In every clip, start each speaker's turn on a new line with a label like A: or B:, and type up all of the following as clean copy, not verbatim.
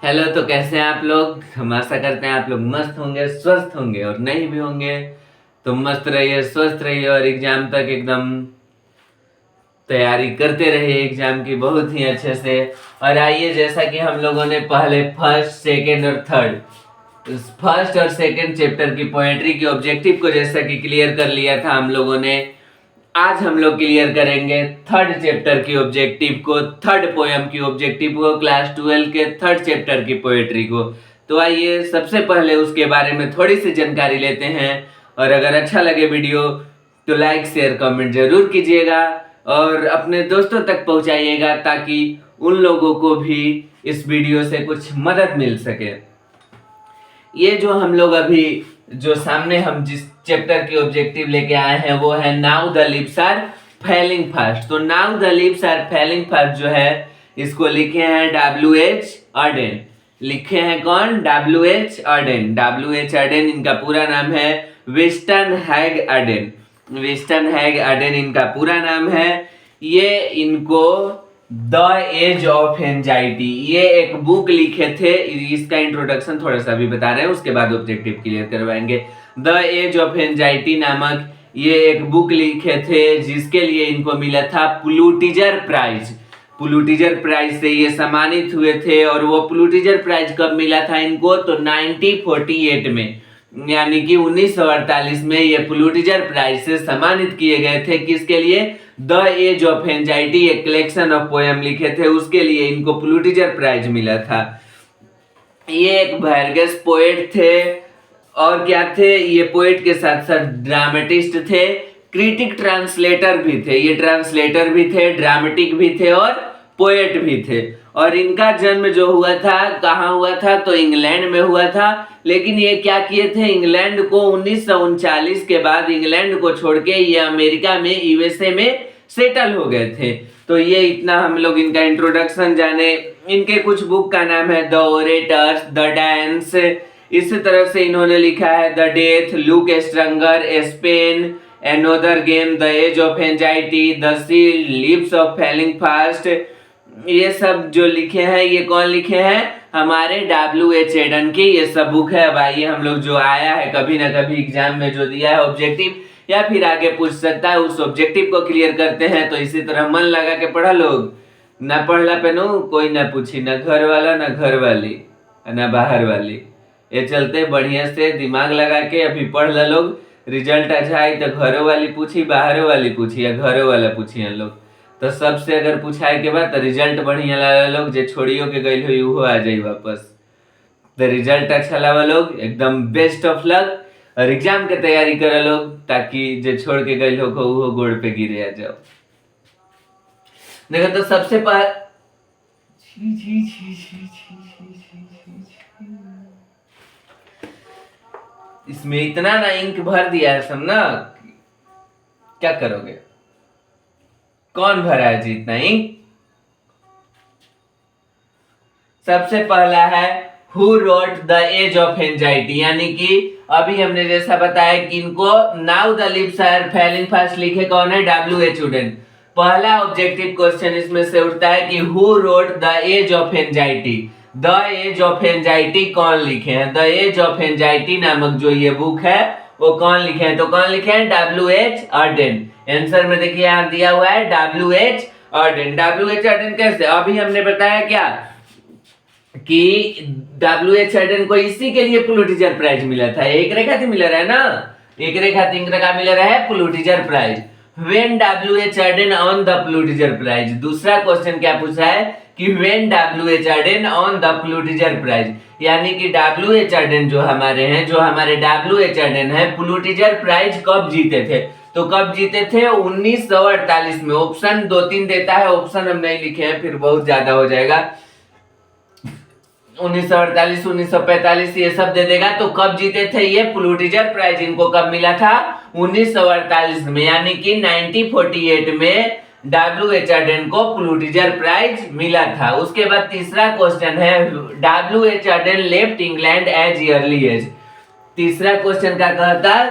A: Hello. तो कैसे हैं आप लोग? हम आशा करते हैं आप लोग मस्त होंगे, स्वस्थ होंगे, और नहीं भी होंगे तो मस्त रहिए, स्वस्थ रहिए और एग्जाम तक एकदम तैयारी करते रहिए एग्जाम की बहुत ही अच्छे से। और आइए, जैसा कि हम लोगों ने पहले फर्स्ट, सेकंड और थर्ड, फर्स्ट और सेकंड चैप्टर की पोएट्री के ऑब्जेक्टिव को जैसा कि क्लियर कर लिया था हम लोगों ने, आज हम लोग क्लियर करेंगे थर्ड चैप्टर की ऑब्जेक्टिव को, थर्ड पोयम की ऑब्जेक्टिव को, क्लास 12 के थर्ड चैप्टर की पोएट्री को। तो आइए सबसे पहले उसके बारे में थोड़ी सी जानकारी लेते हैं। और अगर अच्छा लगे वीडियो तो लाइक शेयर कमेंट जरूर कीजिएगा और अपने दोस्तों तक पहुंचाइएगा ताकि उन लोगों को भी इस वीडियो से कुछ मदद मिल सके। ये जो हम लोग अभी जो सामने हम जिस चैप्टर की ऑब्जेक्टिव लेके आए हैं वो है now the lips are Fehling fast. तो now the lips are Fehling fast जो है इसको लिखे हैं W.H. ऑर्डेन। लिखे हैं कौन? W.H. ऑर्डेन। W.H. ऑर्डेन इनका पूरा नाम है विस्टन हैग ऑर्डेन। विस्टन हैग ऑर्डेन इनका पूरा नाम है। ये इनको द एज ऑफ एंजाइटी ये एक बुक लिखे थे। इसका इंट्रोडक्शन थोड़ा सा भी बता रहे हैं, उसके बाद ऑब्जेक्टिव क्लियर करवाएंगे। द एज ऑफ एंजाइटी नामक ये एक बुक लिखे थे जिसके लिए इनको मिला था पुलिट्जर प्राइज। पुलिट्जर प्राइज से ये सम्मानित हुए थे। और वो पुलिट्जर प्राइज कब मिला था इनको? तो 1948 में, यानी कि 1948 में ये पुलिट्जर प्राइज से सम्मानित किए गए थे। किसके लिए? द एज ऑफ एंजाइटी एक कलेक्शन ऑफ पोएम लिखे थे, उसके लिए इनको पुलिट्जर प्राइज मिला था। ये एक वर्गस पोएट थे। और क्या थे ये? पोएट के साथ साथ ड्रामेटिस्ट थे, क्रिटिक ट्रांसलेटर भी थे। ये ट्रांसलेटर भी थे, ड्रामेटिक भी थे और पोएट भी थे। और इनका जन्म जो हुआ था कहाँ हुआ था? तो इंग्लैंड में हुआ था। लेकिन ये क्या किए थे? इंग्लैंड को 1939 के बाद इंग्लैंड को छोड़ के ये अमेरिका में, यूएसए में सेटल हो गए थे। तो ये इतना हम लोग इनका इंट्रोडक्शन जाने। इनके कुछ बुक का नाम है द ओरेटर्स, द डांस। इसी तरह से इन्होंने लिखा है the death, look stranger, Spain, another game, the age of anxiety, the sea lips of falling fast. ये सब जो लिखे हैं ये कौन लिखे हैं? हमारे W.H. ऑर्डेन की ये सब बुक है। अब आइए हम लोग जो आया है कभी ना कभी एग्जाम में जो दिया है ऑब्जेक्टिव या फिर आगे पूछ सकता है उस ऑब्जेक्टिव को क्लियर करते हैं। तो इसी तरह मन लगा के पढ़ा लोग, ना पढ़ला पे नो कोई ना पूछी, ना घर वाला ना घर वाली ना बाहर वाली। ये चलते बढ़िया से दिमाग लगा के अभी पढ़ ला लोग। रिजल्ट अच्छा आई तो घरों वाली पूछी, बाहरों वाली पूछी या घरों वाला पूछी लोग। तो सबसे अगर पूछाए के बाद तो रिजल्ट बढ़िया ला लोग, जे छोड़ियो के गई हुई वो आ जाई वापस। तो रिजल्ट अच्छा लगा लोग, एकदम बेस्ट ऑफ लक। और एग्जाम के तैयारी करा लोग ताकि जे छोड़ के गई हो को वो गोड़ पे गिरे आ जाओ। देखो तो सबसे पहले इसमें इतना ना इंक भर दिया है सब ना, क्या करोगे? कौन भरा है जी इतना इंक? सबसे पहला है who wrote the age of anxiety, यानी कि अभी हमने जैसा बताया कि इनको now the lips are Fehling fast लिखे कौन है? W.H. ऑर्डेन। पहला ऑब्जेक्टिव क्वेश्चन इसमें से उठता है कि who wrote the age of anxiety. The age of anxiety कौन लिखे हैं? द एज ऑफ एंजाइटी नामक जो ये बुक है वो कौन लिखे हैं? तो कौन लिखे हैं? W.H. ऑर्डेन। आंसर में देखिए यहां दिया हुआ है W.H. ऑर्डेन। W.H. ऑर्डेन कैसे? अभी हमने बताया क्या कि W.H. ऑर्डेन को इसी के लिए पुलिट्जर प्राइज मिला था। एक रेखा थी मिला रहा है ना, एक रेखा तीन रेखा मिला रहा है Pulitzer prize. When W.H. Auden on the Pulitzer prize. दूसरा क्वेश्चन क्या पूछा है कि when W.H. Auden on the Pulitzer prize, यानी कि W.H. ऑर्डेन जो हमारे हैं, जो हमारे W.H. ऑर्डेन है, पुलिट्जर प्राइज कब जीते थे? तो कब जीते थे? 1948 में। ऑप्शन 2-3 देता है, ऑप्शन हम नहीं लिखे हैं फिर बहुत ज्यादा हो जाएगा। 1948, 1945 ये सब दे देगा। तो कब जीते थे ये पुलिट्जर प्राइज? इनको कब मिला था? 1948 में, यानी कि 1948 में W.H. ऑर्डेन को पुलिट्जर प्राइज मिला था। उसके बाद तीसरा क्वेश्चन है W.H. Auden left England as early age. तीसरा क्वेश्चन क्या कहता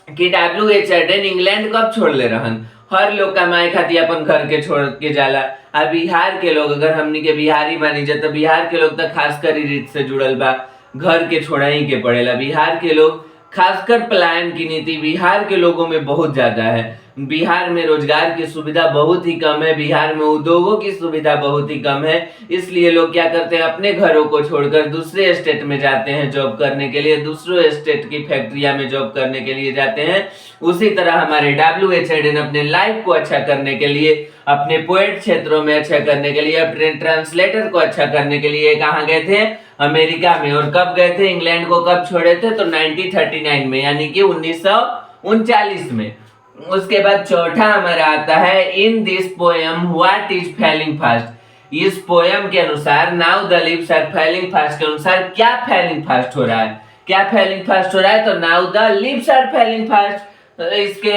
A: कि W.H. ऑर्डेन इंग्लैंड कब छोड़ ले रहन? हर लोग कमाए खाती अपन घर के छोड़ के जाला। आ बिहार के लोग, अगर हमनी के बिहारी मानी जाए तो बिहार के लोग तो खासकर ही रीत से जुड़ल बा, घर के छोड़ा ही के पड़ेला। बिहार के लोग खासकर पलायन की नीति बिहार के लोगों में बहुत ज्यादा है। बिहार में रोजगार की सुविधा बहुत ही कम है, बिहार में उद्योगों की सुविधा बहुत ही कम है, इसलिए लोग क्या करते हैं, अपने घरों को छोड़कर दूसरे स्टेट में जाते हैं जॉब करने के लिए, दूसरों स्टेट की फैक्ट्रिया में जॉब करने के लिए जाते हैं। उसी तरह हमारे W.H. हेडन अपने लाइफ को अच्छा करने के लिए, अपने पोएट क्षेत्रों में अच्छा करने के लिए, अपने ट्रांसलेटर को अच्छा करने के लिए कहाँ गए थे, अमेरिका में। और कब गए थे, इंग्लैंड को कब छोड़े थे, तो 1939 में, यानी कि 1939 में। उसके बाद चौथा हमारा आता है, in this poem what is falling fast. इस पोएम के अनुसार now the leaves are falling fast के अनुसार क्या फैलिंग फास्ट हो रहा है, क्या फैलिंग फास्ट हो रहा है, तो now the leaves are falling fast. इसके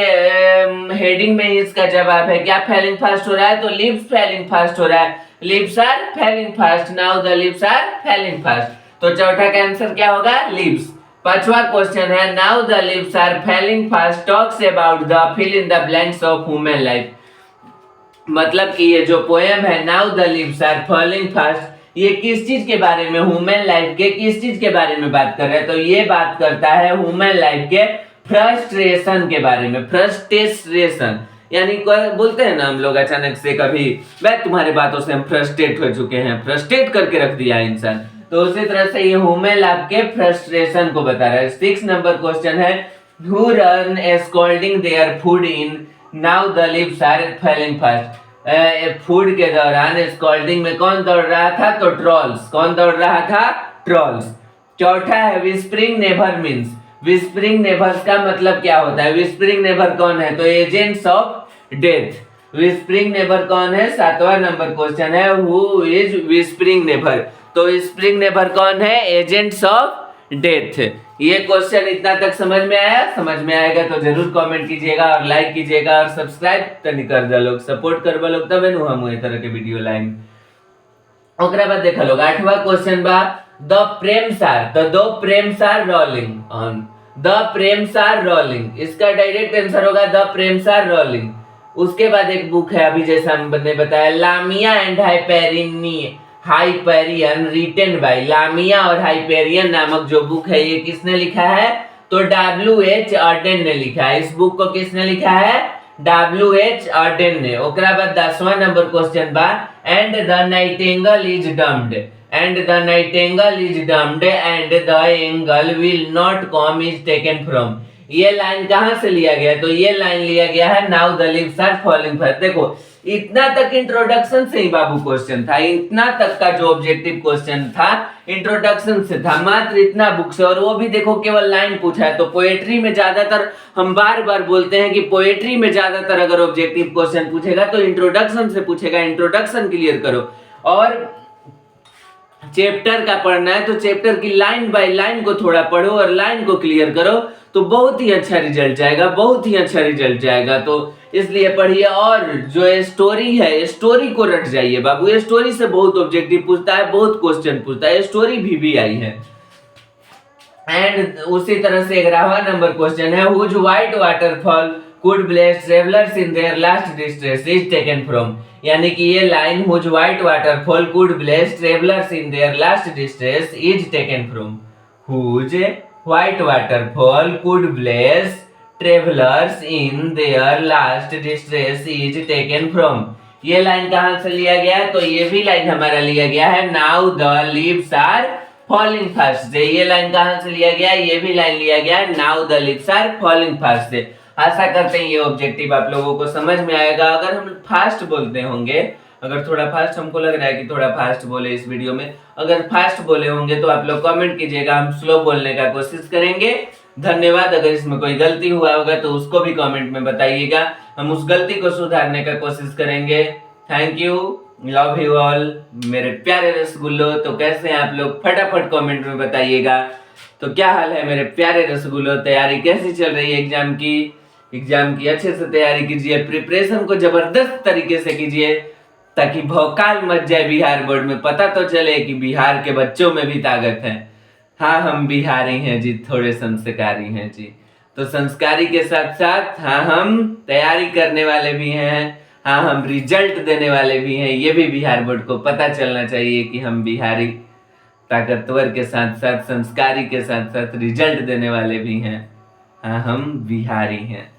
A: हेडिंग में इसका जवाब है, क्या फैलिंग फास्ट हो रहा है, तो लीव्स फैलिंग फास्ट हो रहा है, leaves are falling fast, now the leaves are falling fast. तो चौथा का आंसर क्या होगा, लीव्स। पांचवा क्वेश्चन है, now the leaves are falling fast talks about the fill in the blanks of human life. मतलब कि ये जो पोएम है now the leaves are falling fast, ये किस चीज के बारे में, ह्यूमन लाइफ के किस चीज के बारे में बात कर रहे हैं, तो ये बात करता है ह्यूमन लाइफ के फ्रस्ट्रेशन के बारे में। फ्रस्ट्रेशन यानी बोलते हैं ना हम लोग अचानक से कभी, मैं तुम्हारे बातों से हम फ्रस्ट्रेट हो चुके हैं, फ्रस्ट्रेट करके रख दिया इंसान, तो उसी तरह से ये ह्यूमन लाइफ के फ्रस्ट्रेशन को बता रहा है। 6 नंबर क्वेश्चन है, who run scolding their food in now the leaves are falling fast. Food के दौरान स्कॉल्डिंग में कौन दौड़ रहा था, तो ट्रॉल्स। कौन दौड़ रहा था, ट्रॉल्स। चौथा है, विस्परिंग नेवर मीन्स। विस्परिंग नेवर्स का मतलब क्या होता है, विस्परिंग नेवर कौन है, तो agents of death. Whispering never कौन है, 7वां नंबर क्वेश्चन है, हु इज विस्परिंग नेवर, तो विस्परिंग नेवर कौन है, एजेंट्स ऑफ डेथ। ये क्वेश्चन इतना तक समझ में आया, समझ में आएगा तो जरूर कमेंट कीजिएगा और लाइक कीजिएगा और सब्सक्राइब तनी कर दे लोग, सपोर्ट करबा लोग, तबे नु हम ए तरह के वीडियो लाएंगे। ओकरा बाद देखा लोग 8वां क्वेश्चन बा, द प्रेम्स आर, तो दो prams are rolling on, the prams are rolling, इसका डायरेक्ट आंसर होगा द प्रेम्स आर रोलिंग। उसके बाद एक बुक है अभी जैसा हमने बताया, Lamia and Hyperion written by, Lamia और हाइपेरियन नामक जो बुक है ये किसने लिखा है, तो W.H. ऑर्डेन ने लिखा है। इस बुक को किसने लिखा है, W.H. ऑर्डेन ने। ओकरा बाद 10वां नंबर क्वेश्चन बा, and the Nightingale is dumped, and the Nightingale is dumped and the angle will not come is taken from. ये लाइन कहां से लिया गया, तो ये लाइन लिया गया है now the leaves are falling fast. देखो इतना तक इंट्रोडक्शन से ही बाबू क्वेश्चन था, इतना तक का जो ऑब्जेक्टिव क्वेश्चन था इंट्रोडक्शन से था, मात्र इतना बुक से, और वो भी देखो केवल लाइन पूछा है। तो पोएट्री में ज्यादातर हम बार बार बोलते हैं कि पोएट्री में ज्यादातर अगर ऑब्जेक्टिव क्वेश्चन पूछेगा तो इंट्रोडक्शन से पूछेगा, इंट्रोडक्शन क्लियर करो। और चैप्टर का पढ़ना है तो चैप्टर की लाइन बाय लाइन को थोड़ा पढ़ो और लाइन को क्लियर करो, तो बहुत ही अच्छा रिजल्ट जाएगा, बहुत ही अच्छा रिजल्ट जाएगा। तो इसलिए पढ़िए, और जो स्टोरी है स्टोरी को रट जाइए बाबू, ये स्टोरी से बहुत ऑब्जेक्टिव पूछता है, बहुत क्वेश्चन पूछता है, स्टोरी भी आई है। एंड उसी तरह से 11वां नंबर क्वेश्चन है, whose white waterfall could bless travellers in their last distress is taken from. यानी कि ये line whose white waterfall could bless travellers in their last distress is taken from. Whose white waterfall could bless travellers in their last distress is taken from. ये line कहां से लिया गया है, तो ये भी लाइन हमारा लिया गया है now the leaves are falling fast से। ये लाइन कहां से लिया गया है, ये भी लाइन लिया गया है now the leaves are falling fast से। आशा करते हैं ये ऑब्जेक्टिव आप लोगों को समझ में आएगा। अगर हम फास्ट बोलते होंगे, अगर थोड़ा फास्ट हमको लग रहा है कि थोड़ा फास्ट बोले इस वीडियो में, अगर फास्ट बोले होंगे तो आप लोग कमेंट कीजिएगा, हम स्लो बोलने का कोशिश करेंगे। धन्यवाद। अगर इसमें कोई गलती हुआ होगा तो उसको भी कमेंट में बताइएगा, हम उस गलती को सुधारने का कोशिश करेंगे। Thank you, love you all मेरे प्यारे रसगुल्लो। तो कैसे हैं आप लोग, फटाफट कमेंट में बताइएगा। तो क्या हाल है मेरे प्यारे रसगुल्लो, तैयारी कैसी चल रही है एग्जाम की? एग्जाम की अच्छे से तैयारी कीजिए, प्रिपरेशन को जबरदस्त तरीके से कीजिए, ताकि भौकाल मच जाए बिहार बोर्ड में, पता तो चले कि बिहार के बच्चों में भी ताकत है। हाँ हम बिहारी हैं जी, थोड़े संस्कारी हैं जी। तो संस्कारी के साथ साथ हाँ हम तैयारी करने वाले भी हैं, हाँ हम रिजल्ट देने वाले भी हैं। ये भी बिहार बोर्ड को पता चलना चाहिए कि हम बिहारी ताकतवर के साथ साथ संस्कारी के साथ साथ रिजल्ट देने वाले भी हैं, हाँ हम बिहारी हैं।